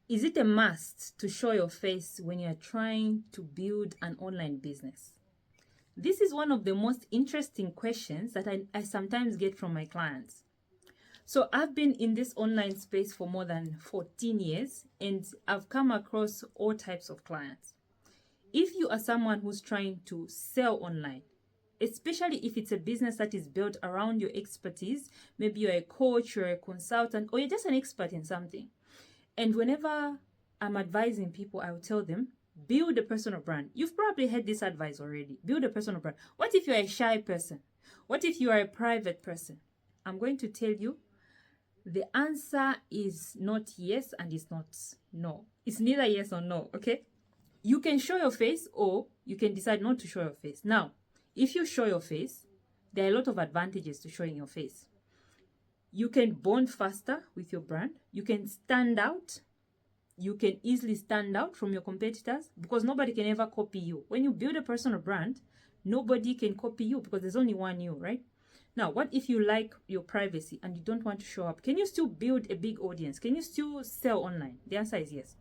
Is it a must to show your face when you're trying to build an online business? This is one of the most interesting questions that I sometimes get from my clients. So I've been in this online space for more than 14 years and I've come across all types of clients. If you are someone who's trying to sell online, especially if it's a business that is built around your expertise, maybe you're a coach, you're a consultant, or you're just an expert in something. And whenever I'm advising people, I will tell them, build a personal brand. You've probably heard this advice already. Build a personal brand. What if you're a shy person? What if you are a private person? I'm going to tell you, the answer is not yes and it's not no. It's neither yes or no, okay? You can show your face or you can decide not to show your face. Now, if you show your face, there are a lot of advantages to showing your face. You can bond faster with your brand. You can stand out. You can easily stand out from your competitors because nobody can ever copy you. When you build a personal brand, nobody can copy you because there's only one you, right? Now, what if you like your privacy and you don't want to show up? Can you still build a big audience? Can you still sell online? The answer is yes.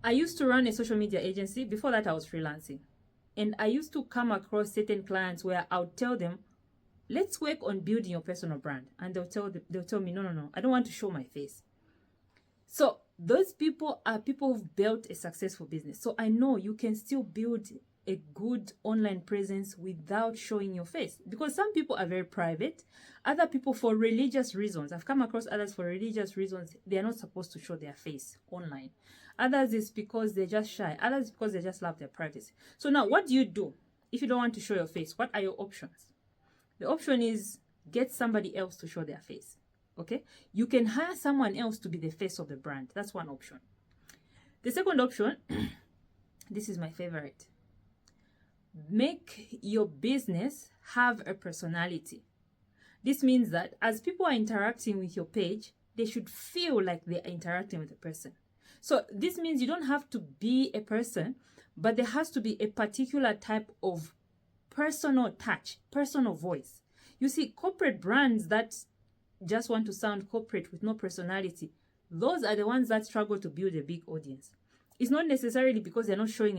I used to run a social media agency. Before that, I was freelancing. And I used to come across certain clients where I would tell them, let's work on building your personal brand. And they'll tell me, no, I don't want to show my face. So those people are people who've built a successful business. So I know you can still build a good online presence without showing your face, because some people are very private. Other people, for religious reasons, I've come across others for religious reasons, they are not supposed to show their face online. Others is because they're just shy. Others because they just love their privacy. So now what do you do if you don't want to show your face? What are your options? The option is get somebody else to show their face. Okay? You can hire someone else to be the face of the brand. That's one option. The second option, this is my favorite. Make your business have a personality. This means that as people are interacting with your page, they should feel like they're interacting with a person. So this means you don't have to be a person, but there has to be a particular type of personal touch, personal voice. You see, corporate brands that just want to sound corporate with no personality, those are the ones that struggle to build a big audience. It's not necessarily because they're not showing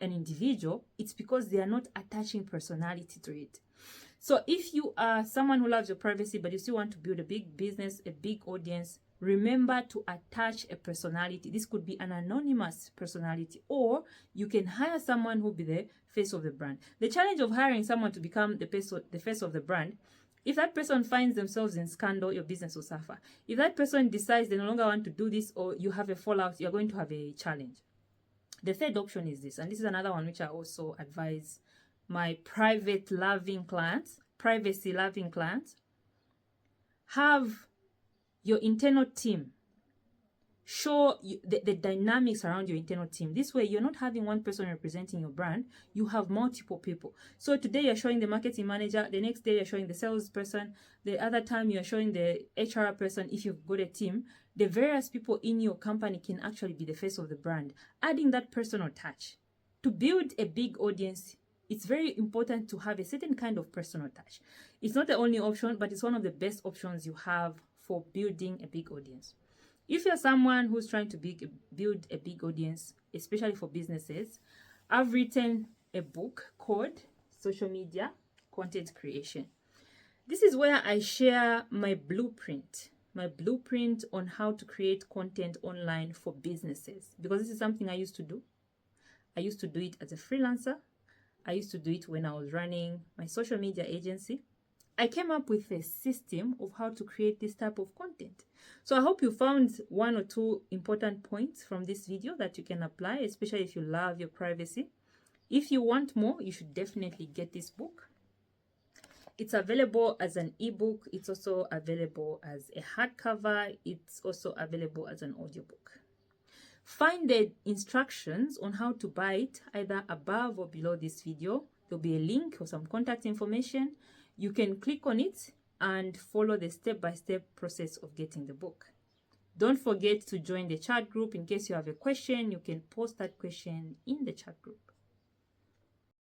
an individual, it's because they are not attaching personality to it. So if you are someone who loves your privacy, but you still want to build a big business, a big audience, remember to attach a personality. This could be an anonymous personality, or you can hire someone who will be the face of the brand. The challenge of hiring someone to become the face of the brand, if that person finds themselves in scandal, your business will suffer. If that person decides they no longer want to do this, or you have a fallout, you're going to have a challenge. The third option is this, and this is another one which I also advise my privacy-loving clients. Have your internal team show you the dynamics around your internal team. This way, you're not having one person representing your brand. You have multiple people. So today, you're showing the marketing manager. The next day, you're showing the salesperson. The other time, you're showing the HR person. If you've got a team, the various people in your company can actually be the face of the brand, adding that personal touch. To build a big audience, it's very important to have a certain kind of personal touch. It's not the only option, but it's one of the best options you have for building a big audience. If you're someone who's trying to build a big audience, especially for businesses, I've written a book called Social Media Content Creation. This is where I share my blueprint on how to create content online for businesses, because this is something I used to do. I used to do it as a freelancer. I used to do it when I was running my social media agency. I came up with a system of how to create this type of content. So I hope you found one or two important points from this video that you can apply, especially if you love your privacy. If you want more, you should definitely get this book. It's available as an ebook. It's also available as a hardcover. It's also available as an audiobook. Find the instructions on how to buy it either above or below this video. There'll be a link or some contact information. You can click on it and follow the step-by-step process of getting the book. Don't forget to join the chat group. In case you have a question, you can post that question in the chat group.